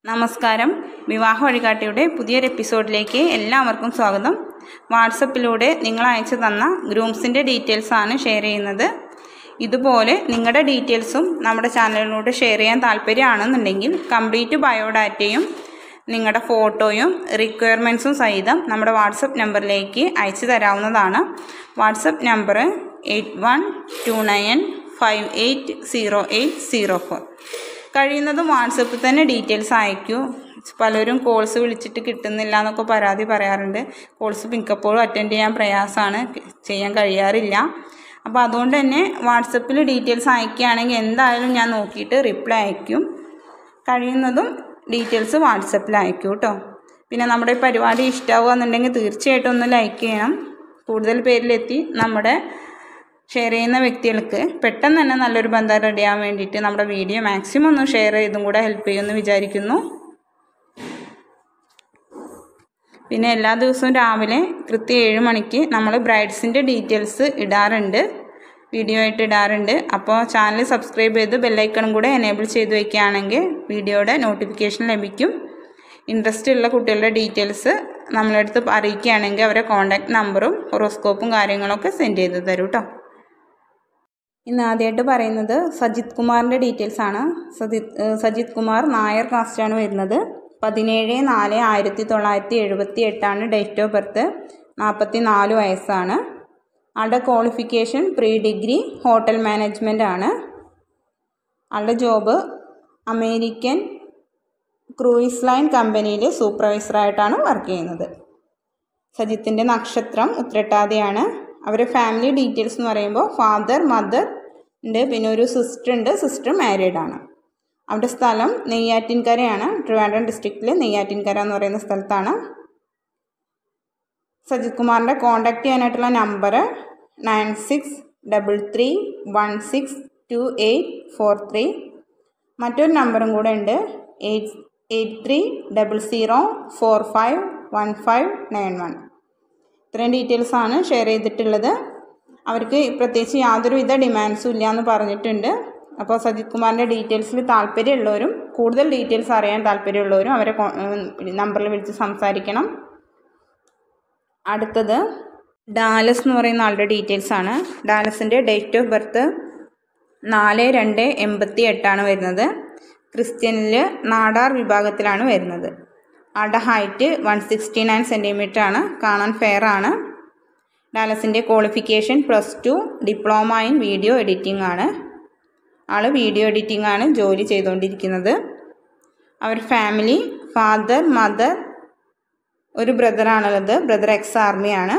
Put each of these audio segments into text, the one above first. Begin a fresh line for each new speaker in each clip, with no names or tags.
നമസ്കാരം. വിവാഹ വഴികാട്ടിയുടെ പുതിയൊരു എപ്പിസോഡിലേക്ക് എല്ലാവർക്കും സ്വാഗതം. വാട്സപ്പിലൂടെ നിങ്ങൾ അയച്ചു തന്ന ഗ്രൂംസിൻ്റെ ഡീറ്റെയിൽസാണ് ഷെയർ ചെയ്യുന്നത്. ഇതുപോലെ നിങ്ങളുടെ ഡീറ്റെയിൽസും നമ്മുടെ ചാനലിലൂടെ ഷെയർ ചെയ്യാൻ താല്പര്യമാണെന്നുണ്ടെങ്കിൽ കംപ്ലീറ്റ് ബയോഡാറ്റയും നിങ്ങളുടെ ഫോട്ടോയും റിക്വയർമെൻറ്റ്സും സഹിതം നമ്മുടെ വാട്സപ്പ് നമ്പറിലേക്ക് അയച്ചു തരാവുന്നതാണ്. WhatsApp number 8129580804. കഴിയുന്നതും വാട്സപ്പിൽ തന്നെ ഡീറ്റെയിൽസ് അയക്കൂ. പലരും കോൾസ് വിളിച്ചിട്ട് കിട്ടുന്നില്ല എന്നൊക്കെ പരാതി പറയാറുണ്ട്. കോൾസ് മിക്കപ്പോഴും അറ്റൻഡ് ചെയ്യാൻ പ്രയാസമാണ്, ചെയ്യാൻ കഴിയാറില്ല. അപ്പോൾ അതുകൊണ്ട് തന്നെ വാട്സപ്പിൽ ഡീറ്റെയിൽസ് അയക്കുകയാണെങ്കിൽ എന്തായാലും ഞാൻ നോക്കിയിട്ട് റിപ്ലൈ അയക്കും. കഴിയുന്നതും ഡീറ്റെയിൽസ് വാട്സപ്പിൽ അയക്കൂ കേട്ടോ. പിന്നെ നമ്മുടെ പരിപാടി ഇഷ്ടമാവുകയെന്നുണ്ടെങ്കിൽ തീർച്ചയായിട്ടും ഒന്ന് ലൈക്ക് ചെയ്യണം. കൂടുതൽ പേരിലെത്തി നമ്മുടെ ഷെയർ ചെയ്യുന്ന വ്യക്തികൾക്ക് പെട്ടെന്ന് തന്നെ നല്ലൊരു ബന്ധം റെഡിയാകാൻ വേണ്ടിയിട്ട് നമ്മുടെ വീഡിയോ മാക്സിമം ഒന്ന് ഷെയർ ചെയ്തും കൂടെ ഹെൽപ്പ് ചെയ്യുമെന്ന് വിചാരിക്കുന്നു. പിന്നെ എല്ലാ ദിവസവും രാവിലെ കൃത്യം 7 മണിക്ക് നമ്മൾ ബ്രൈഡ്സിൻ്റെ ഡീറ്റെയിൽസ് ഇടാറുണ്ട്, വീഡിയോ ആയിട്ട് ഇടാറുണ്ട്. അപ്പോൾ ചാനൽ സബ്സ്ക്രൈബ് ചെയ്ത് ബെല്ലൈക്കണും കൂടെ എനേബിൾ ചെയ്ത് വയ്ക്കുകയാണെങ്കിൽ വീഡിയോയുടെ നോട്ടിഫിക്കേഷൻ ലഭിക്കും. ഇൻട്രസ്റ്റ് ഉള്ള കുട്ടികളുടെ ഡീറ്റെയിൽസ് നമ്മളടുത്ത് അറിയിക്കുകയാണെങ്കിൽ അവരെ കോൺടാക്റ്റ് നമ്പറും ഹൊറോസ്കോപ്പും കാര്യങ്ങളൊക്കെ സെൻഡ് ചെയ്ത് തരും കേട്ടോ. ഇന്ന് ആദ്യമായിട്ട് പറയുന്നത് സജിത് കുമാറിൻ്റെ ഡീറ്റെയിൽസ് ആണ്. സജിത് കുമാർ നായർ കാസ്റ്റാണ് വരുന്നത്. 17/4/1978 ഡേറ്റ് ഓഫ് ബർത്ത്. 44 വയസ്സാണ്. ആളുടെ qualification pre degree hotel management ആണ്. ആളുടെ ജോബ് അമേരിക്കൻ ക്രൂയിസ് ലൈൻ കമ്പനിയിൽ സൂപ്പർവൈസറായിട്ടാണ് വർക്ക് ചെയ്യുന്നത്. സജിത്തിൻ്റെ നക്ഷത്രം ഉത്രട്ടാതിയാണ്. അവരുടെ ഫാമിലി ഡീറ്റെയിൽസ് എന്ന് പറയുമ്പോൾ ഫാദർ മദർ ഉണ്ട്, പിന്നെ ഒരു സിസ്റ്റർ ഉണ്ട്. സിസ്റ്റർ മാരീഡ് ആണ്. അവരുടെ സ്ഥലം നെയ്യാറ്റിൻകരയാണ്. ട്രിവാൻഡ്രം ഡിസ്ട്രിക്റ്റിൽ നെയ്യാറ്റിൻകര എന്ന് പറയുന്ന സ്ഥലത്താണ്. സജിത് കുമാറിൻ്റെ കോൺടാക്റ്റ് ചെയ്യാനായിട്ടുള്ള നമ്പർ 9633162843. മറ്റൊരു നമ്പറും കൂടെ ഉണ്ട്, 8300451591. ഇത്രയും ഡീറ്റെയിൽസാണ് ഷെയർ ചെയ്തിട്ടുള്ളത്. അവർക്ക് പ്രത്യേകിച്ച് യാതൊരുവിധ ഡിമാൻഡ്സും ഇല്ല എന്ന് പറഞ്ഞിട്ടുണ്ട്. അപ്പോൾ സജിത് കുമാറിൻ്റെ ഡീറ്റെയിൽസിൽ താല്പര്യമുള്ളവരും കൂടുതൽ ഡീറ്റെയിൽസ് അറിയാൻ താല്പര്യമുള്ളവരും അവരെ നമ്പറിൽ വിളിച്ച് സംസാരിക്കണം. അടുത്തത് ഡാലസ് എന്ന് പറയുന്ന ആളുടെ ഡീറ്റെയിൽസാണ്. ഡാലസിൻ്റെ ഡേറ്റ് ഓഫ് ബർത്ത് 4/2/88 വരുന്നത്. ക്രിസ്ത്യനിൽ നാടാർ വിഭാഗത്തിലാണ് വരുന്നത്. ആളുടെ ഹൈറ്റ് 169 സെൻറ്റിമീറ്റർ ആണ്. കാണാൻ ഫെയർ ആണ്. ഡാലസിൻ്റെ qualification +2 diploma in video editing ആണ്. ആൾ വീഡിയോ എഡിറ്റിംഗ് ആണ് ജോലി ചെയ്തുകൊണ്ടിരിക്കുന്നത്. അവർ ഫാമിലി ഫാദർ മദർ ഒരു ബ്രദറാണുള്ളത്. Brother X ആർമിയാണ്.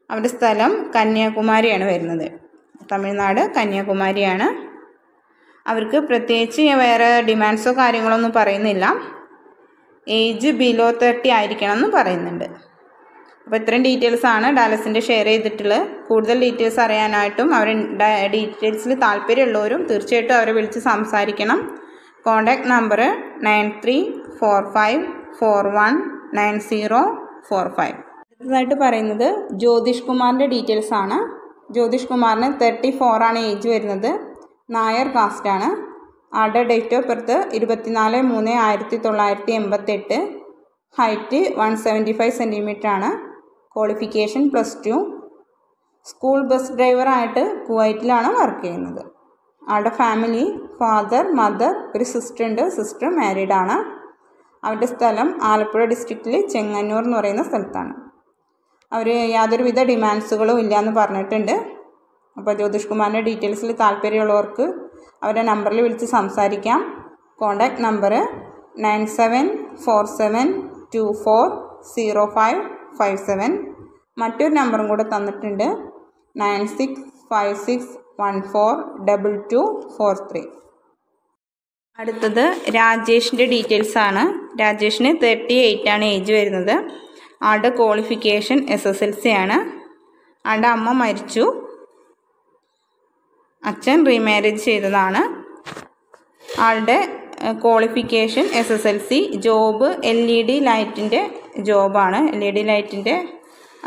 അവരുടെ സ്ഥലം കന്യാകുമാരിയാണ് വരുന്നത്. തമിഴ്നാട് കന്യാകുമാരിയാണ്. അവർക്ക് പ്രത്യേകിച്ച് വേറെ ഡിമാൻഡ്സോ കാര്യങ്ങളൊന്നും പറയുന്നില്ല. ഏജ് ബിലോ 30 ആയിരിക്കണം എന്ന് പറയുന്നുണ്ട്. അപ്പോൾ ഇത്രയും ഡീറ്റെയിൽസാണ് ഡാലസിൻ്റെ ഷെയർ ചെയ്തിട്ടുള്ളത്. കൂടുതൽ ഡീറ്റെയിൽസ് അറിയാനായിട്ടും അവരുടെ ഡീറ്റെയിൽസിൽ താല്പര്യമുള്ളവരും തീർച്ചയായിട്ടും അവരെ വിളിച്ച് സംസാരിക്കണം. Contact number 9345419045. അടുത്തതായിട്ട് പറയുന്നത് ജ്യോതിഷ് കുമാറിൻ്റെ ഡീറ്റെയിൽസ് ആണ്. ജ്യോതിഷ് കുമാറിന് 34 ആണ് ഏജ് വരുന്നത്. നായർ കാസ്റ്റാണ്. ആളുടെ date of birth 24/3/1988. Height 175 centimetre ആണ്. ക്വാളിഫിക്കേഷൻ +2. സ്കൂൾ ബസ് ഡ്രൈവറായിട്ട് കുവൈറ്റിലാണ് വർക്ക് ചെയ്യുന്നത്. ആളുടെ ഫാമിലി ഫാദർ മദർ ഒരു സിസ്റ്റർ ഉണ്ട്. സിസ്റ്റർ മാരീഡ് ആണ്. അവരുടെ സ്ഥലം ആലപ്പുഴ ഡിസ്ട്രിക്റ്റിൽ ചെങ്ങന്നൂർ എന്ന് പറയുന്ന സ്ഥലത്താണ്. അവർ യാതൊരുവിധ ഡിമാൻഡ്സുകളും ഇല്ല എന്ന് പറഞ്ഞിട്ടുണ്ട്. അപ്പോൾ ജ്യോതിഷ് കുമാറിൻ്റെ ഡീറ്റെയിൽസിൽ താല്പര്യമുള്ളവർക്ക് അവരുടെ നമ്പറിൽ വിളിച്ച് സംസാരിക്കാം. Contact number 9747240557. മറ്റൊരു നമ്പറും കൂടെ തന്നിട്ടുണ്ട്, 9656142243. അടുത്തത് രാജേഷിൻ്റെ ഡീറ്റെയിൽസ് ആണ്. രാജേഷിന് 38 ആണ് ഏജ് വരുന്നത്. ആളുടെ ക്വാളിഫിക്കേഷൻ SSLC ആണ്. ആളുടെ അമ്മ മരിച്ചു. അച്ഛൻ റീമാരേജ് ചെയ്തതാണ്. ആളുടെ ക്വാളിഫിക്കേഷൻ SSLC. ജോബ് LED ലൈറ്റിൻ്റെ ജോബാണ്. LED ലൈറ്റിൻ്റെ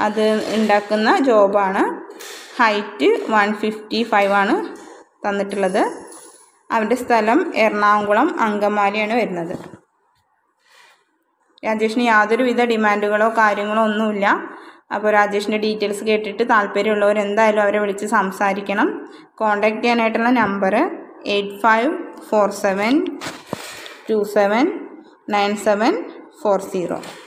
അത് ഉണ്ടാക്കുന്ന ജോബാണ്. ഹൈറ്റ് 155 ആണ് തന്നിട്ടുള്ളത്. അവൻ്റെ സ്ഥലം എറണാകുളം അങ്കമാലിയാണ് വരുന്നത്. രാജേഷിന് യാതൊരുവിധ ഡിമാൻഡുകളോ കാര്യങ്ങളോ ഒന്നുമില്ല. അപ്പോൾ രാജേഷിൻ്റെ ഡീറ്റെയിൽസ് കേട്ടിട്ട് താല്പര്യമുള്ളവർ എന്തായാലും അവരെ വിളിച്ച് സംസാരിക്കണം. കോൺടാക്റ്റ് ചെയ്യാനായിട്ടുള്ള നമ്പർ 8547279740.